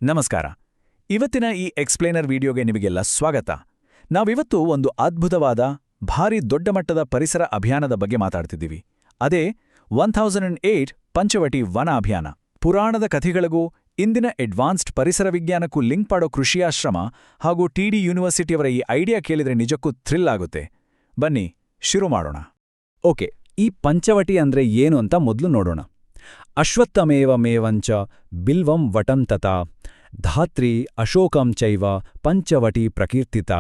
ನಮಸ್ಕಾರ. ಇವತ್ತಿನ ಈ ಎಕ್ಸ್ಪ್ಲೇನರ್ ವಿಡಿಯೋಗೆ ನಿಮಗೆಲ್ಲ ಸ್ವಾಗತ. ನಾವಿವತ್ತು ಒಂದು ಅದ್ಭುತವಾದ, ಭಾರಿ ದೊಡ್ಡ ಮಟ್ಟದ ಪರಿಸರ ಅಭಿಯಾನದ ಬಗ್ಗೆ ಮಾತಾಡ್ತಿದ್ದೀವಿ. ಅದೇ 1008 ಪಂಚವಟಿ ವನ ಅಭಿಯಾನ. ಪುರಾಣದ ಕಥೆಗಳಿಗೂ ಇಂದಿನ ಅಡ್ವಾನ್ಸ್ಡ್ ಪರಿಸರ ವಿಜ್ಞಾನಕ್ಕೂ ಲಿಂಕ್ ಮಾಡೋ ಕೃಷಿಯಾಶ್ರಮ ಹಾಗೂ TD ಯೂನಿವರ್ಸಿಟಿಯವರ ಈ ಐಡಿಯಾ ಕೇಳಿದ್ರೆ ನಿಜಕ್ಕೂ ಥ್ರಿಲ್ ಆಗುತ್ತೆ. ಬನ್ನಿ ಶುರು ಮಾಡೋಣ. ಓಕೆ, ಈ ಪಂಚವಟಿ ಅಂದ್ರೆ ಏನು ಅಂತ ಮೊದಲು ನೋಡೋಣ. ಅಶ್ವತ್ಥಮೇವಮೇವಂಚ ಬಿಲ್ವಂ ವಟಂ ತಥಾ ಧಾತ್ರಿ ಅಶೋಕಂ ಚೈವ ಪಂಚವಟಿ ಪ್ರಕೀರ್ತಿತ.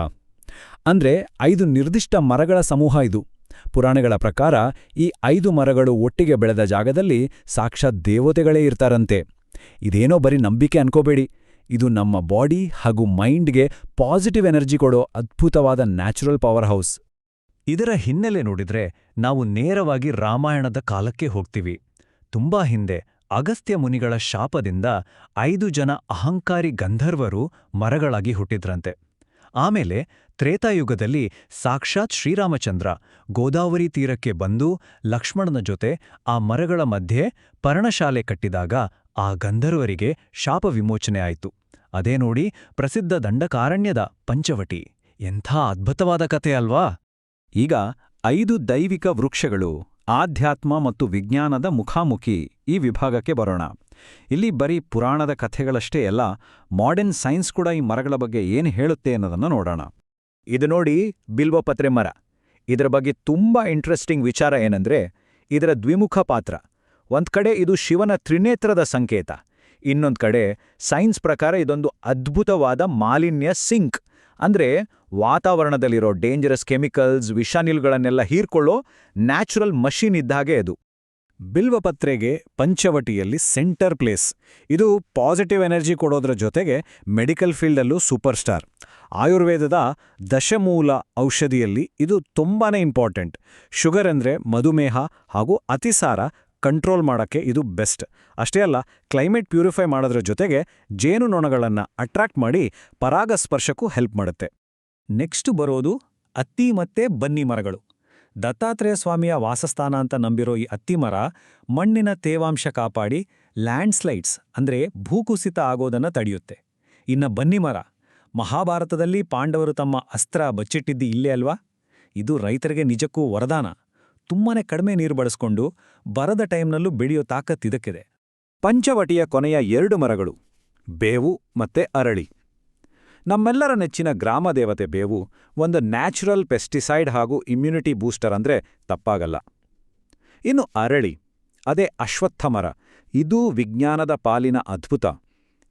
ಅಂದ್ರೆ 5 ನಿರ್ದಿಷ್ಟ ಮರಗಳ ಸಮೂಹ ಇದು. ಪುರಾಣಗಳ ಪ್ರಕಾರ ಈ 5 ಮರಗಳು ಒಟ್ಟಿಗೆ ಬೆಳೆದ ಜಾಗದಲ್ಲಿ ಸಾಕ್ಷಾತ್ ದೇವತೆಗಳೇ ಇರ್ತಾರಂತೆ. ಇದೇನೋ ಬರೀ ನಂಬಿಕೆ ಅನ್ಕೋಬೇಡಿ, ಇದು ನಮ್ಮ ಬಾಡಿ ಹಾಗೂ ಮೈಂಡ್ಗೆ ಪಾಸಿಟಿವ್ ಎನರ್ಜಿ ಕೊಡೋ ಅದ್ಭುತವಾದ ನ್ಯಾಚುರಲ್ ಪವರ್ ಹೌಸ್. ಇದರ ಹಿನ್ನೆಲೆ ನೋಡಿದ್ರೆ ನಾವು ನೇರವಾಗಿ ರಾಮಾಯಣದ ಕಾಲಕ್ಕೆ ಹೋಗ್ತೀವಿ. ತುಂಬಾ ಹಿಂದೆ ಅಗಸ್ತ್ಯ ಮುನಿಗಳ ಶಾಪದಿಂದ 5 ಜನ ಅಹಂಕಾರಿ ಗಂಧರ್ವರು ಮರಗಳಾಗಿ ಹುಟ್ಟಿದ್ರಂತೆ. ಆಮೇಲೆ ತ್ರೇತಾಯುಗದಲ್ಲಿ ಸಾಕ್ಷಾತ್ ಶ್ರೀರಾಮಚಂದ್ರ ಗೋದಾವರಿ ತೀರಕ್ಕೆ ಬಂದು ಲಕ್ಷ್ಮಣನ ಜೊತೆ ಆ ಮರಗಳ ಮಧ್ಯೆ ಪರ್ಣಶಾಲೆ ಕಟ್ಟಿದಾಗ ಆ ಗಂಧರ್ವರಿಗೆ ಶಾಪ ವಿಮೋಚನೆ ಆಯಿತು. ಅದೇ ನೋಡಿ ಪ್ರಸಿದ್ಧ ದಂಡಕಾರಣ್ಯದ ಪಂಚವಟಿ. ಎಂಥ ಅದ್ಭುತವಾದ ಕಥೆ ಅಲ್ವಾ? ಈಗ 5 ದೈವಿಕ ವೃಕ್ಷಗಳು, ಆಧ್ಯಾತ್ಮ ಮತ್ತು ವಿಜ್ಞಾನದ ಮುಖಾಮುಖಿ ಈ ವಿಭಾಗಕ್ಕೆ ಬರೋಣ. ಇಲ್ಲಿ ಬರೀ ಪುರಾಣದ ಕಥೆಗಳಷ್ಟೇ ಅಲ್ಲ, ಮಾಡರ್ನ್ ಸೈನ್ಸ್ ಕೂಡ ಈ ಮರಗಳ ಬಗ್ಗೆ ಏನು ಹೇಳುತ್ತೆ ಅನ್ನೋದನ್ನು ನೋಡೋಣ. ಇದು ನೋಡಿ, ಬಿಲ್ವಪತ್ರೆ ಮರ. ಇದರ ಬಗ್ಗೆ ತುಂಬಾ ಇಂಟ್ರೆಸ್ಟಿಂಗ್ ವಿಚಾರ ಏನಂದ್ರೆ ಇದರ ದ್ವಿಮುಖ ಪಾತ್ರ. ಒಂದ್ ಕಡೆ ಇದು ಶಿವನ ತ್ರಿನೇತ್ರದ ಸಂಕೇತ, ಇನ್ನೊಂದ್ ಕಡೆ ಸೈನ್ಸ್ ಪ್ರಕಾರ ಇದೊಂದು ಅದ್ಭುತವಾದ ಮಾಲಿನ್ಯ ಸಿಂಕ್. ಅಂದ್ರೆ ವಾತಾವರಣದಲ್ಲಿರೋ ಡೇಂಜರಸ್ ಕೆಮಿಕಲ್ಸ್, ವಿಷಾನಿಲ್ಗಳನ್ನೆಲ್ಲ ಹೀರ್ಕೊಳ್ಳೋ ನ್ಯಾಚುರಲ್ ಮಷೀನ್ ಇದ್ದಾಗೆ ಅದು. ಬಿಲ್ವಪತ್ರೆಗೆ ಪಂಚವಟಿಯಲ್ಲಿ ಸೆಂಟರ್ ಪ್ಲೇಸ್. ಇದು ಪಾಸಿಟಿವ್ ಎನರ್ಜಿ ಕೊಡೋದ್ರ ಜೊತೆಗೆ ಮೆಡಿಕಲ್ ಫೀಲ್ಡಲ್ಲೂ ಸೂಪರ್ ಸ್ಟಾರ್. ಆಯುರ್ವೇದದ ದಶಮೂಲ ಔಷಧಿಯಲ್ಲಿ ಇದು ತುಂಬಾನೇ ಇಂಪಾರ್ಟೆಂಟ್. ಶುಗರ್ ಅಂದ್ರೆ ಮಧುಮೇಹ ಹಾಗೂ ಅತಿಸಾರ ಕಂಟ್ರೋಲ್ ಮಾಡಕ್ಕೆ ಇದು ಬೆಸ್ಟ್. ಅಷ್ಟೇ ಅಲ್ಲ, ಕ್ಲೈಮೇಟ್ ಪ್ಯೂರಿಫೈ ಮಾಡೋದ್ರ ಜೊತೆಗೆ ಜೇನುನೊಣಗಳನ್ನು ಅಟ್ರಾಕ್ಟ್ ಮಾಡಿ ಪರಾಗಸ್ಪರ್ಶಕ್ಕೂ ಹೆಲ್ಪ್ ಮಾಡುತ್ತೆ. ನೆಕ್ಸ್ಟ್ ಬರೋದು ಅತ್ತಿ ಮತ್ತೆ ಬನ್ನಿ ಮರಗಳು. ದತ್ತಾತ್ರೇಯ ಸ್ವಾಮಿಯ ವಾಸಸ್ಥಾನ ಅಂತ ನಂಬಿರೋ ಈ ಅತ್ತಿ ಮರ ಮಣ್ಣಿನ ತೇವಾಂಶ ಕಾಪಾಡಿ ಲ್ಯಾಂಡ್ಸ್ಲೈಡ್ಸ್ ಅಂದ್ರೆ ಭೂಕುಸಿತ ಆಗೋದನ್ನ ತಡೆಯುತ್ತೆ. ಇನ್ನ ಬನ್ನಿ ಮರ, ಮಹಾಭಾರತದಲ್ಲಿ ಪಾಂಡವರು ತಮ್ಮ ಅಸ್ತ್ರ ಬಚ್ಚಿಟ್ಟಿದ್ದು ಇಲ್ಲೇ ಅಲ್ವಾ? ಇದು ರೈತರಿಗೆ ನಿಜಕ್ಕೂ ವರದಾನ. ತುಂಬಾನೇ ಕಡಿಮೆ ನೀರು ಬಳಸ್ಕೊಂಡು ಬರದ ಟೈಮ್ನಲ್ಲೂ ಬೆಳೆಯೋ ತಾಕತ್ ಇದಕ್ಕಿದೆ. ಪಂಚವಟಿಯ ಕೊನೆಯ 2 ಮರಗಳು, ಬೇವು ಮತ್ತೆ ಅರಳಿ. ನಮ್ಮೆಲ್ಲರ ನೆಚ್ಚಿನ ಗ್ರಾಮ ದೇವತೆ ಬೇವು ಒಂದು ನ್ಯಾಚುರಲ್ ಪೆಸ್ಟಿಸೈಡ್ ಹಾಗೂ ಇಮ್ಯುನಿಟಿ ಬೂಸ್ಟರ್ ಅಂದ್ರೆ ತಪ್ಪಾಗಲ್ಲ. ಇನ್ನು ಅರಳಿ, ಅದೇ ಅಶ್ವತ್ಥ ಮರ, ಇದೂ ವಿಜ್ಞಾನದ ಪಾಲಿನ ಅದ್ಭುತ.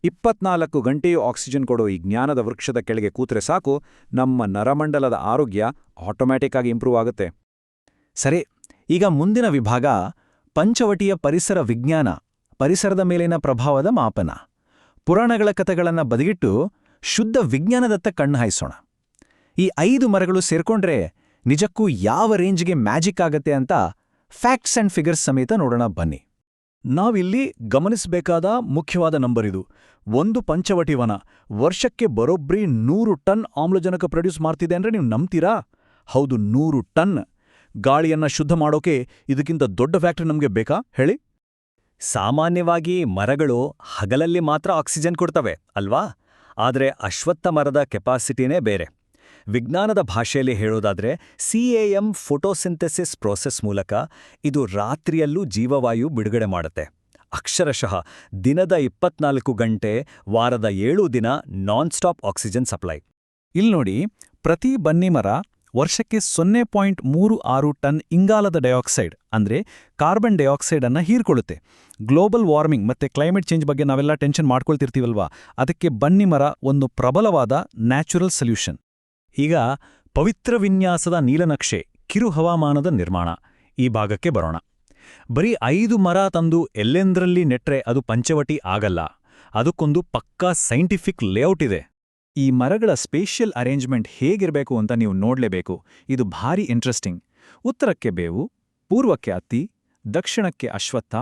24 ಗಂಟೆಯೂ ಆಕ್ಸಿಜನ್ ಕೊಡೋ ಈ ಜ್ಞಾನದ ವೃಕ್ಷದ ಕೆಳಗೆ ಕೂತ್ರೆ ಸಾಕು, ನಮ್ಮ ನರಮಂಡಲದ ಆರೋಗ್ಯ ಆಟೋಮ್ಯಾಟಿಕ್ ಆಗಿ ಇಂಪ್ರೂವ್ ಆಗುತ್ತೆ. ಸರಿ, ಈಗ ಮುಂದಿನ ವಿಭಾಗ ಪಂಚವಟಿಯ ಪರಿಸರ ವಿಜ್ಞಾನ, ಪರಿಸರದ ಮೇಲಿನ ಪ್ರಭಾವದ ಮಾಪನ. ಪುರಾಣಗಳ ಕಥೆಗಳನ್ನ ಬದಿಗಿಟ್ಟು ಶುದ್ಧ ವಿಜ್ಞಾನದತ್ತ ಕಣ್ಣು ಹಾಯಿಸೋಣ. ಈ 5 ಮರಗಳು ಸೇರ್ಕೊಂಡ್ರೆ ನಿಜಕ್ಕೂ ಯಾವ ರೇಂಜ್ಗೆ ಮ್ಯಾಜಿಕ್ ಆಗತ್ತೆ ಅಂತ ಫ್ಯಾಕ್ಟ್ಸ್ ಅಂಡ್ ಫಿಗರ್ಸ್ ಸಮೇತ ನೋಡೋಣ ಬನ್ನಿ. ನಾವಿಲ್ಲಿ ಗಮನಿಸಬೇಕಾದ ಮುಖ್ಯವಾದ ನಂಬರ್ ಇದು. ಒಂದು ಪಂಚವಟಿ ವನ ವರ್ಷಕ್ಕೆ ಬರೋಬ್ಬರಿ 100 ಟನ್ ಆಮ್ಲಜನಕ ಪ್ರೊಡ್ಯೂಸ್ ಮಾಡ್ತಿದೆ ಅಂದ್ರೆ ನೀವು ನಂಬ್ತೀರಾ? ಹೌದು, 100 ಟನ್. ಗಾಳಿಯನ್ನ ಶುದ್ಧ ಮಾಡೋಕೆ ಇದಕ್ಕಿಂತ ದೊಡ್ಡ ಫ್ಯಾಕ್ಟ್ರಿ ನಮ್ಗೆ ಬೇಕಾ ಹೇಳಿ? ಸಾಮಾನ್ಯವಾಗಿ ಮರಗಳು ಹಗಲಲ್ಲಿ ಮಾತ್ರ ಆಕ್ಸಿಜನ್ ಕೊಡ್ತವೆ ಅಲ್ವಾ? ಆದ್ರೆ ಅಶ್ವತ್ಥ ಮರದ ಕೆಪಾಸಿಟಿನೇ ಬೇರೆ. ವಿಜ್ಞಾನದ ಭಾಷೆಯಲ್ಲಿ ಹೇಳೋದಾದ್ರೆ CAM ಫೋಟೋಸಿಂಥೆಸಿಸ್ ಪ್ರೋಸೆಸ್ ಮೂಲಕ ಇದು ರಾತ್ರಿಯಲ್ಲೂ ಜೀವವಾಯು ಬಿಡುಗಡೆ ಮಾಡುತ್ತೆ. ಅಕ್ಷರಶಃ ದಿನದ 24 ಗಂಟೆ, ವಾರದ 7 ದಿನ ನಾನ್ ಸ್ಟಾಪ್ ಆಕ್ಸಿಜನ್ ಸಪ್ಲೈ. ಇಲ್ಲಿ ನೋಡಿ, ಪ್ರತಿ ಬನ್ನಿ ಮರ ವರ್ಷಕ್ಕೆ 0.36 ಟನ್ ಇಂಗಾಲದ ಡೈಆಕ್ಸೈಡ್ ಅಂದ್ರೆ ಕಾರ್ಬನ್ ಡೈಆಕ್ಸೈಡ್ ಅನ್ನ ಹೀರ್ಕೊಳ್ಳುತ್ತೆ. ಗ್ಲೋಬಲ್ ವಾರ್ಮಿಂಗ್ ಮತ್ತೆ ಕ್ಲೈಮೇಟ್ ಚೇಂಜ್ ಬಗ್ಗೆ ನಾವೆಲ್ಲ ಟೆನ್ಷನ್ ಮಾಡ್ಕೊಳ್ತಿರ್ತೀವಲ್ವಾ, ಅದಕ್ಕೆ ಬನ್ನಿ ಮರ ಒಂದು ಪ್ರಬಲವಾದ ನ್ಯಾಚುರಲ್ ಸೊಲ್ಯೂಷನ್. ಈಗ ಪವಿತ್ರ ವಿನ್ಯಾಸದ ನೀಲನಕ್ಷೆ, ಕಿರು ಹವಾಮಾನದ ನಿರ್ಮಾಣ ಈ ಭಾಗಕ್ಕೆ ಬರೋಣ. ಬರೀ 5 ಮರ ತಂದು ಎಲ್ಲೆಂದ್ರಲ್ಲಿ ನೆಟ್ರೆ ಅದು ಪಂಚವಟಿ ಆಗಲ್ಲ. ಅದಕ್ಕೊಂದು ಪಕ್ಕಾ ಸೈಂಟಿಫಿಕ್ ಲೇಔಟ್ ಇದೆ. ಈ ಮರಗಳ ಸ್ಪೇಷಿಯಲ್ ಅರೇಂಜ್ಮೆಂಟ್ ಹೇಗಿರಬೇಕು ಅಂತ ನೀವು ನೋಡ್ಲೇಬೇಕು. ಇದು ಭಾರಿ ಇಂಟ್ರೆಸ್ಟಿಂಗ್. ಉತ್ತರಕ್ಕೆ ಬೇವು, ಪೂರ್ವಕ್ಕೆ ಅತ್ತಿ, ದಕ್ಷಿಣಕ್ಕೆ ಅಶ್ವತ್ಥ,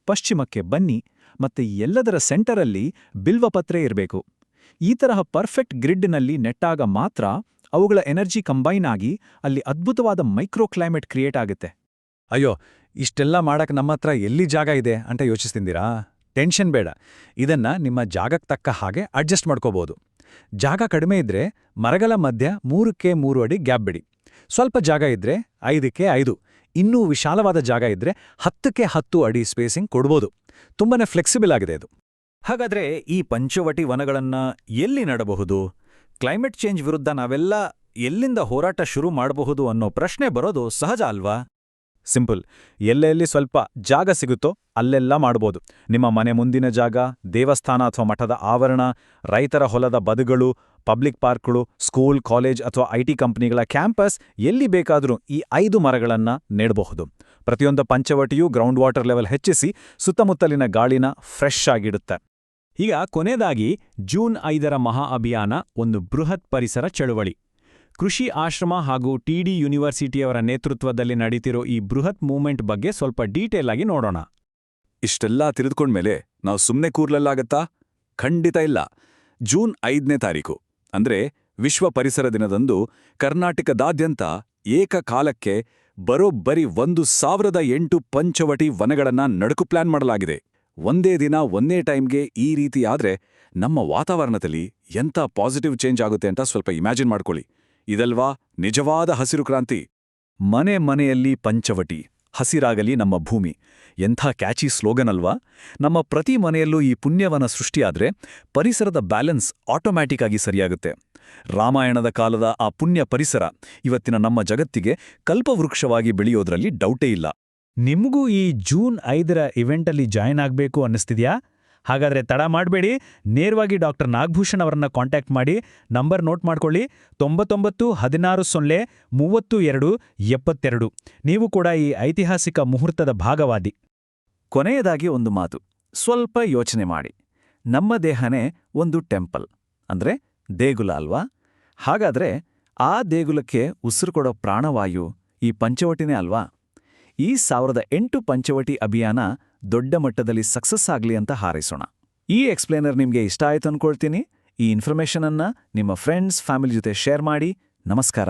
ಪಶ್ಚಿಮಕ್ಕೆ ಬನ್ನಿ ಮತ್ತೆ ಎಲ್ಲದರ ಸೆಂಟರಲ್ಲಿ ಬಿಲ್ವಪತ್ರೆ ಇರಬೇಕು. ಈ ತರಹ ಪರ್ಫೆಕ್ಟ್ ಗ್ರಿಡ್ನಲ್ಲಿ ನೆಟ್ಟಾಗ ಮಾತ್ರ ಅವುಗಳ ಎನರ್ಜಿ ಕಂಬೈನ್ ಆಗಿ ಅಲ್ಲಿ ಅದ್ಭುತವಾದ ಮೈಕ್ರೋ ಕ್ಲೈಮೇಟ್ ಕ್ರಿಯೇಟ್ ಆಗುತ್ತೆ. ಅಯ್ಯೋ, ಇಷ್ಟೆಲ್ಲ ಮಾಡಕ್ ನಮ್ಮತ್ರ ಎಲ್ಲಿ ಜಾಗ ಇದೆ ಅಂತ ಯೋಚಿಸ್ತಿದ್ದೀರಾ? ಟೆನ್ಷನ್ ಬೇಡ, ಇದನ್ನ ನಿಮ್ಮ ಜಾಗಕ್ಕೆ ತಕ್ಕ ಹಾಗೆ ಅಡ್ಜಸ್ಟ್ ಮಾಡ್ಕೋಬಹುದು. ಜಾಗ ಕಡಿಮೆ ಇದ್ರೆ ಮರಗಳ ಮಧ್ಯ 3ಕ್ಕೆ 3 ಅಡಿ ಗ್ಯಾಪ್ ಬಿಡಿ. ಸ್ವಲ್ಪ ಜಾಗ ಇದ್ರೆ 5ಕ್ಕೆ 5, ಇನ್ನೂ ವಿಶಾಲವಾದ ಜಾಗ ಇದ್ರೆ 10ಕ್ಕೆ 10 ಅಡಿ ಸ್ಪೇಸಿಂಗ್ ಕೊಡ್ಬೋದು. ತುಂಬಾನೇ ಫ್ಲೆಕ್ಸಿಬಲ್ ಆಗಿದೆ ಇದು. ಹಾಗಾದ್ರೆ ಈ ಪಂಚವಟಿ ವನಗಳನ್ನ ಎಲ್ಲಿ ನಡಬಹುದು? ಕ್ಲೈಮೇಟ್ ಚೇಂಜ್ ವಿರುದ್ಧ ನಾವೆಲ್ಲ ಎಲ್ಲಿಂದ ಹೋರಾಟ ಶುರು ಮಾಡಬಹುದು ಅನ್ನೋ ಪ್ರಶ್ನೆ ಬರೋದು ಸಹಜ ಅಲ್ವಾ? ಸಿಂಪಲ್, ಎಲ್ಲೆಲ್ಲಿ ಸ್ವಲ್ಪ ಜಾಗ ಸಿಗುತ್ತೋ ಅಲ್ಲೆಲ್ಲ ಮಾಡ್ಬೋದು. ನಿಮ್ಮ ಮನೆ ಮುಂದಿನ ಜಾಗ, ದೇವಸ್ಥಾನ ಅಥವಾ ಮಠದ ಆವರಣ, ರೈತರ ಹೊಲದ ಬದುಗಳು, ಪಬ್ಲಿಕ್ ಪಾರ್ಕ್ಗಳು, ಸ್ಕೂಲ್, ಕಾಲೇಜ್ ಅಥವಾ IT ಕಂಪನಿಗಳ ಕ್ಯಾಂಪಸ್, ಎಲ್ಲಿ ಬೇಕಾದರೂ ಈ 5 ಮರಗಳನ್ನ ನೆಡಬಹುದು. ಪ್ರತಿಯೊಂದು ಪಂಚವಟಿಯೂ ಗ್ರೌಂಡ್ ವಾಟರ್ ಲೆವೆಲ್ ಹೆಚ್ಚಿಸಿ ಸುತ್ತಮುತ್ತಲಿನ ಗಾಳಿನ ಫ್ರೆಶ್ ಆಗಿಡುತ್ತೆ. ಈಗ ಕೊನೆಯದಾಗಿ ಜೂನ್ 5ರ ಮಹಾ ಅಭಿಯಾನ ಒಂದು ಬೃಹತ್ ಪರಿಸರ ಚಳುವಳಿ. ಕೃಷಿ ಆಶ್ರಮ ಹಾಗೂ TD ಯೂನಿವರ್ಸಿಟಿಯವರ ನೇತೃತ್ವದಲ್ಲಿ ನಡೀತಿರೋ ಈ ಬೃಹತ್ ಮೂವ್ಮೆಂಟ್ ಬಗ್ಗೆ ಸ್ವಲ್ಪ ಡೀಟೇಲ್ ಆಗಿ ನೋಡೋಣ. ಇಷ್ಟೆಲ್ಲ ತಿಳಿದುಕೊಂಡ್ಮೇಲೆ ನಾವು ಸುಮ್ಮನೆ ಕೂರ್ಲಲ್ಲಾಗತ್ತಾ? ಖಂಡಿತ ಇಲ್ಲ. ಜೂನ್ 5ನೇ ತಾರೀಕು ಅಂದ್ರೆ ವಿಶ್ವ ಪರಿಸರ ದಿನದಂದು ಕರ್ನಾಟಕದಾದ್ಯಂತ ಏಕಕಾಲಕ್ಕೆ ಬರೋಬ್ಬರಿ 1008 ಪಂಚವಟಿ ವನಗಳನ್ನ ನಡುಕು ಪ್ಲಾನ್ ಮಾಡಲಾಗಿದೆ. ಒಂದೇ ದಿನ ಒಂದೇ ಟೈಮ್ಗೆ ಈ ರೀತಿ ಆದ್ರೆ ನಮ್ಮ ವಾತಾವರಣದಲ್ಲಿ ಎಂಥ ಪಾಸಿಟಿವ್ ಚೇಂಜ್ ಆಗುತ್ತೆ ಅಂತ ಸ್ವಲ್ಪ ಇಮ್ಯಾಜಿನ್ ಮಾಡ್ಕೊಳ್ಳಿ. ಇದಲ್ವಾ ನಿಜವಾದ ಹಸಿರು ಕ್ರಾಂತಿ? ಮನೆ ಮನೆಯಲ್ಲಿ ಪಂಚವಟಿ, ಹಸಿರಾಗಲಿ ನಮ್ಮ ಭೂಮಿ. ಎಂಥ ಕ್ಯಾಚಿ ಸ್ಲೋಗನ್ ಅಲ್ವಾ? ನಮ್ಮ ಪ್ರತಿ ಮನೆಯಲ್ಲೂ ಈ ಪುಣ್ಯವನ ಸೃಷ್ಟಿಯಾದ್ರೆ ಪರಿಸರದ ಬ್ಯಾಲೆನ್ಸ್ ಆಟೋಮ್ಯಾಟಿಕ್ ಆಗಿ ಸರಿಯಾಗುತ್ತೆ. ರಾಮಾಯಣದ ಕಾಲದ ಆ ಪುಣ್ಯ ಪರಿಸರ ಇವತ್ತಿನ ನಮ್ಮ ಜಗತ್ತಿಗೆ ಕಲ್ಪವೃಕ್ಷವಾಗಿ ಬೆಳೆಯೋದ್ರಲ್ಲಿ ಡೌಟೇ ಇಲ್ಲ. ನಿಮಗೂ ಈ ಜೂನ್ 5ರ ಇವೆಂಟಲ್ಲಿ ಜಾಯ್ನ್ ಆಗಬೇಕು ಅನ್ನಿಸ್ತಿದ್ಯಾ? ಹಾಗಾದ್ರೆ ತಡ ಮಾಡಬೇಡಿ, ನೇರವಾಗಿ ಡಾಕ್ಟರ್ ನಾಗಭೂಷಣ್ ಅವರನ್ನ ಕಾಂಟ್ಯಾಕ್ಟ್ ಮಾಡಿ. ನಂಬರ್ ನೋಟ್ ಮಾಡ್ಕೊಳ್ಳಿ, 99 16 0 32 72. ನೀವು ಕೂಡ ಈ ಐತಿಹಾಸಿಕ ಮುಹೂರ್ತದ ಭಾಗವಾದಿ. ಕೊನೆಯದಾಗಿ ಒಂದು ಮಾತು, ಸ್ವಲ್ಪ ಯೋಚನೆ ಮಾಡಿ. ನಮ್ಮ ದೇಹನೇ ಒಂದು ಟೆಂಪಲ್, ಅಂದ್ರೆ ದೇಗುಲ ಅಲ್ವಾ? ಹಾಗಾದ್ರೆ ಆ ದೇಗುಲಕ್ಕೆ ಉಸಿರು ಕೊಡೋ ಪ್ರಾಣವಾಯು ಈ ಪಂಚವಟಿನೇ ಅಲ್ವಾ? ಈ 1008 ಪಂಚವಟಿ ಅಭಿಯಾನ ದೊಡ್ಡ ಮಟ್ಟದಲ್ಲಿ ಸಕ್ಸಸ್ ಆಗ್ಲಿ ಅಂತ ಹಾರೈಸೋಣ. ಈ ಎಕ್ಸ್ಪ್ಲೇನರ್ ನಿಮ್ಗೆ ಇಷ್ಟ ಆಯ್ತು ಅನ್ಕೊಳ್ತೀನಿ. ಈ ಇನ್ಫಾರ್ಮೇಷನ್ ಅನ್ನ ನಿಮ್ಮ ಫ್ರೆಂಡ್ಸ್, ಫ್ಯಾಮಿಲಿ ಜೊತೆ ಶೇರ್ ಮಾಡಿ. ನಮಸ್ಕಾರ.